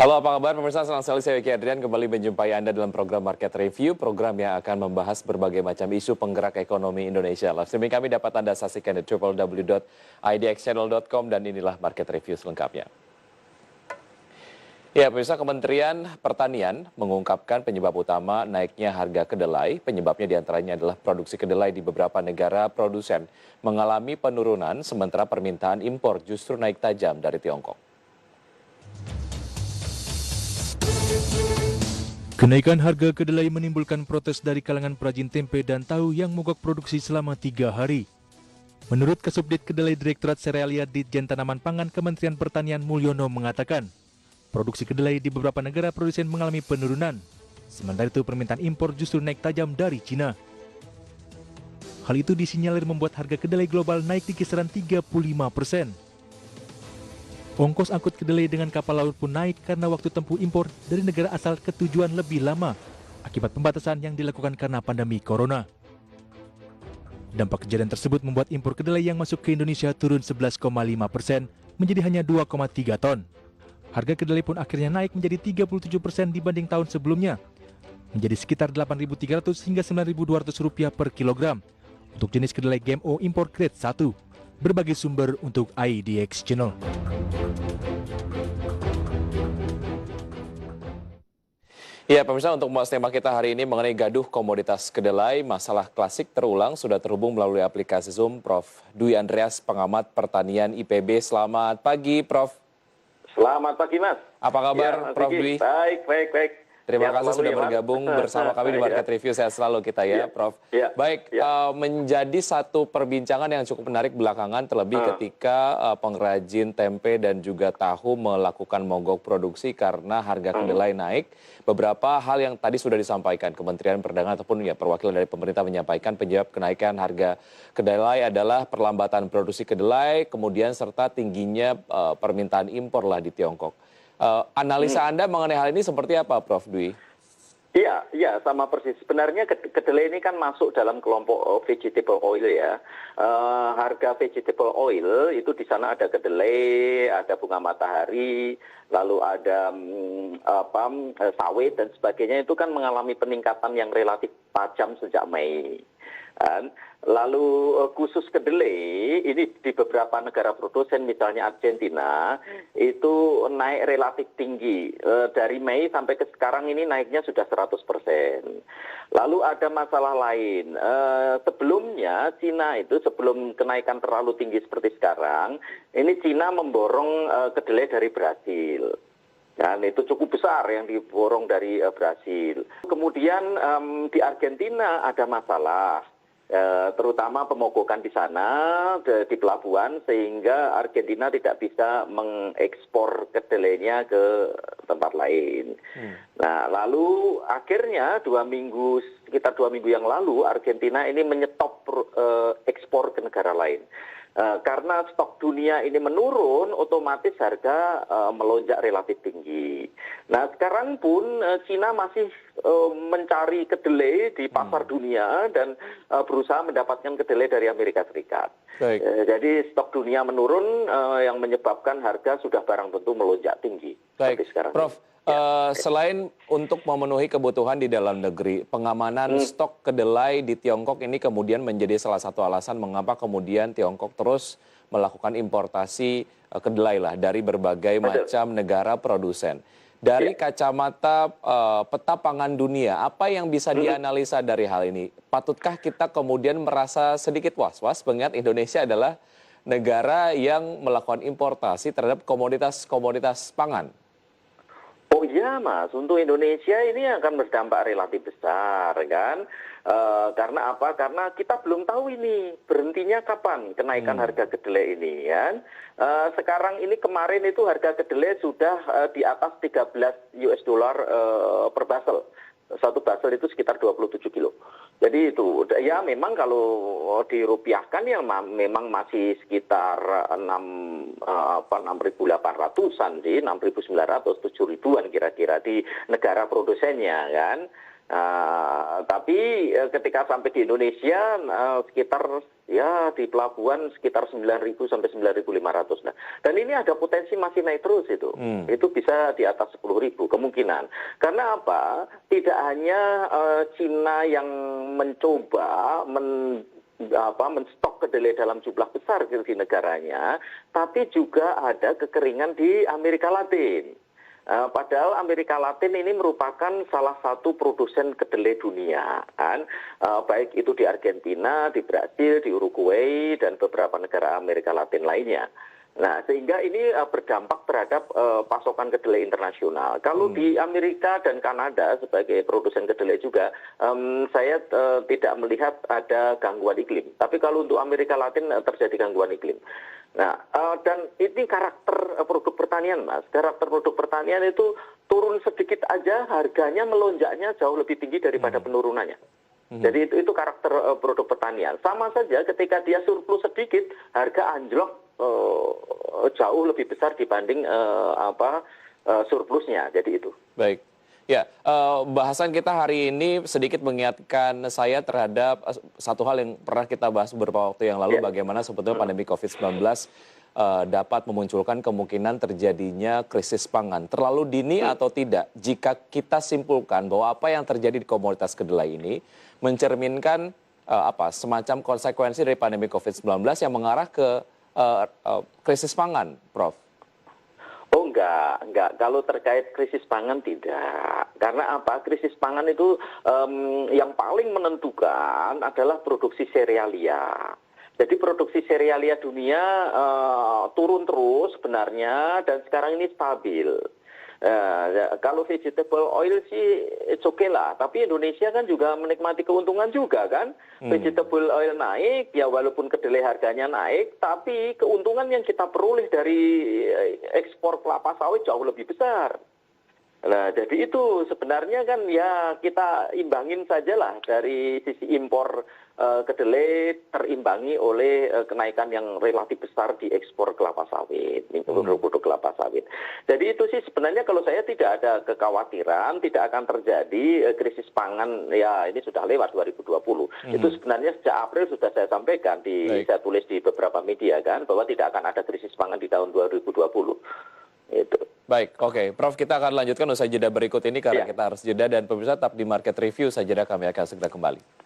Halo, apa kabar pemirsa? Senang sekali saya Wiki Adrian kembali menjumpai Anda dalam program Market Review, program yang akan membahas berbagai macam isu penggerak ekonomi Indonesia. Live streaming kami dapat Anda saksikan di www.idxchannel.com dan inilah Market Review selengkapnya. Ya, pemirsa, Kementerian Pertanian mengungkapkan penyebab utama naiknya harga kedelai. Penyebabnya diantaranya adalah produksi kedelai di beberapa negara produsen mengalami penurunan, sementara permintaan impor justru naik tajam dari Tiongkok. Kenaikan harga kedelai menimbulkan protes dari kalangan perajin tempe dan tahu yang mogok produksi selama 3 hari. Menurut Kasubdit Kedelai Direktorat Serealia Ditjen Tanaman Pangan Kementerian Pertanian Mulyono mengatakan, produksi kedelai di beberapa negara produsen mengalami penurunan. Sementara itu permintaan impor justru naik tajam dari Cina. Hal itu disinyalir membuat harga kedelai global naik di kisaran 35%. Ongkos angkut kedelai dengan kapal laut pun naik karena waktu tempuh impor dari negara asal ke tujuan lebih lama akibat pembatasan yang dilakukan karena pandemi corona. Dampak kejadian tersebut membuat impor kedelai yang masuk ke Indonesia turun 11,5% menjadi hanya 2,3 ton. Harga kedelai pun akhirnya naik menjadi 37% dibanding tahun sebelumnya, menjadi sekitar Rp8.300 hingga Rp9.200 per kilogram untuk jenis kedelai GMO impor grade 1. Berbagai sumber untuk IDX Channel. Ya, pemirsa, untuk membahas tema kita hari ini mengenai gaduh komoditas kedelai, masalah klasik terulang, sudah terhubung melalui aplikasi Zoom Prof. Dwi Andreas, pengamat pertanian IPB. Selamat pagi, Prof. Selamat pagi, Mas. Apa kabar, ya, Prof. Dwi? Baik. Terima kasih sudah bergabung bersama kami di Market Review. Sehat selalu kita ya, Prof. Baik, menjadi satu perbincangan yang cukup menarik belakangan, terlebih ketika pengrajin tempe dan juga tahu melakukan mogok produksi karena harga kedelai naik. Beberapa hal yang tadi sudah disampaikan Kementerian Perdagangan ataupun ya perwakilan dari pemerintah menyampaikan penyebab kenaikan harga kedelai adalah perlambatan produksi kedelai, kemudian serta tingginya permintaan impor lah di Tiongkok. Analisa Anda mengenai hal ini seperti apa, Prof. Dwi? Iya, sama persis. Sebenarnya kedelai ini kan masuk dalam kelompok vegetable oil ya. Harga vegetable oil itu di sana ada kedelai, ada bunga matahari, lalu ada sawit dan sebagainya, itu kan mengalami peningkatan yang relatif tajam sejak Mei. Lalu khusus kedelai ini di beberapa negara produsen misalnya Argentina itu naik relatif tinggi, dari Mei sampai ke sekarang ini naiknya sudah 100%. Lalu ada masalah lain, sebelumnya Cina itu sebelum kenaikan terlalu tinggi seperti sekarang, ini Cina memborong kedelai dari Brasil. Dan itu cukup besar yang diborong dari Brasil. Kemudian di Argentina ada masalah, terutama pemogokan di sana di pelabuhan, sehingga Argentina tidak bisa mengekspor kedelainya ke tempat lain. Nah, lalu akhirnya sekitar 2 minggu yang lalu Argentina ini menyetop ekspor ke negara lain. Karena stok dunia ini menurun, otomatis harga melonjak relatif tinggi. Nah, sekarang pun Cina masih mencari kedelai di pasar dunia dan berusaha mendapatkan kedelai dari Amerika Serikat. Jadi stok dunia menurun yang menyebabkan harga sudah barang tentu melonjak tinggi. Baik, sekarang. Prof. Selain untuk memenuhi kebutuhan di dalam negeri, pengamanan stok kedelai di Tiongkok ini kemudian menjadi salah satu alasan mengapa kemudian Tiongkok terus melakukan importasi kedelai lah dari berbagai macam negara produsen. Dari kacamata peta pangan dunia, apa yang bisa dianalisa dari hal ini? Patutkah kita kemudian merasa sedikit was-was mengingat Indonesia adalah negara yang melakukan importasi terhadap komoditas pangan? Oh iya, Mas, untuk Indonesia ini akan berdampak relatif besar kan, karena apa? Karena kita belum tahu ini berhentinya kapan kenaikan harga kedelai ini kan. Sekarang ini kemarin itu harga kedelai sudah di atas 13 US dollar per basel. Satu basel itu sekitar 27 kilo. Jadi itu ya memang kalau dirupiahkan ya memang masih sekitar 6.800-an sih, 6.900, 7.000-an kira-kira di negara produsennya kan. Tapi ketika sampai di Indonesia sekitar ya di pelabuhan sekitar 9.000 sampai 9.500. Nah, dan ini ada potensi masih naik terus itu. Itu bisa di atas 10.000 kemungkinan. Karena apa? Tidak hanya Cina yang mencoba menstok kedelai dalam jumlah besar di negaranya, tapi juga ada kekeringan di Amerika Latin. Padahal Amerika Latin ini merupakan salah satu produsen kedelai dunia, kan? Baik itu di Argentina, di Brasil, di Uruguay, dan beberapa negara Amerika Latin lainnya. Nah, sehingga ini berdampak terhadap pasokan kedelai internasional. Kalau di Amerika dan Kanada sebagai produsen kedelai juga, saya tidak melihat ada gangguan iklim. Tapi kalau untuk Amerika Latin terjadi gangguan iklim. Nah, dan ini karakter produk pertanian, Mas. Karakter produk pertanian itu turun sedikit aja, harganya melonjaknya jauh lebih tinggi daripada penurunannya. Jadi itu karakter produk pertanian. Sama saja ketika dia surplus sedikit, harga anjlok jauh lebih besar dibanding surplusnya. Jadi itu. Baik. Ya, bahasan kita hari ini sedikit mengingatkan saya terhadap satu hal yang pernah kita bahas beberapa waktu yang lalu, bagaimana sebetulnya pandemi COVID-19 dapat memunculkan kemungkinan terjadinya krisis pangan. Terlalu dini atau tidak, jika kita simpulkan bahwa apa yang terjadi di komoditas kedelai ini mencerminkan semacam konsekuensi dari pandemi COVID-19 yang mengarah ke krisis pangan, Prof? Oh enggak. Kalau terkait krisis pangan tidak. Karena apa? Krisis pangan itu yang paling menentukan adalah produksi serealia. Jadi produksi serealia dunia turun terus sebenarnya dan sekarang ini stabil. Kalau vegetable oil sih it's okay lah, tapi Indonesia kan juga menikmati keuntungan juga kan. Vegetable oil naik, ya walaupun kedelai harganya naik, tapi keuntungan yang kita peroleh dari ekspor kelapa sawit jauh lebih besar. Nah, jadi itu sebenarnya kan ya kita imbangin sajalah dari sisi impor kedelai terimbangi oleh kenaikan yang relatif besar di ekspor kelapa sawit, produk kelapa sawit. Jadi itu sih sebenarnya kalau saya tidak ada kekhawatiran tidak akan terjadi krisis pangan, ya ini sudah lewat 2020. Itu sebenarnya sejak April sudah saya sampaikan, saya tulis di beberapa media kan, bahwa tidak akan ada krisis pangan di tahun 2020. Itu. Baik, oke. Prof, kita akan lanjutkan usai jeda berikut ini karena kita harus jeda, dan pemirsa tetap di Market Review, usai jeda kami akan segera kembali.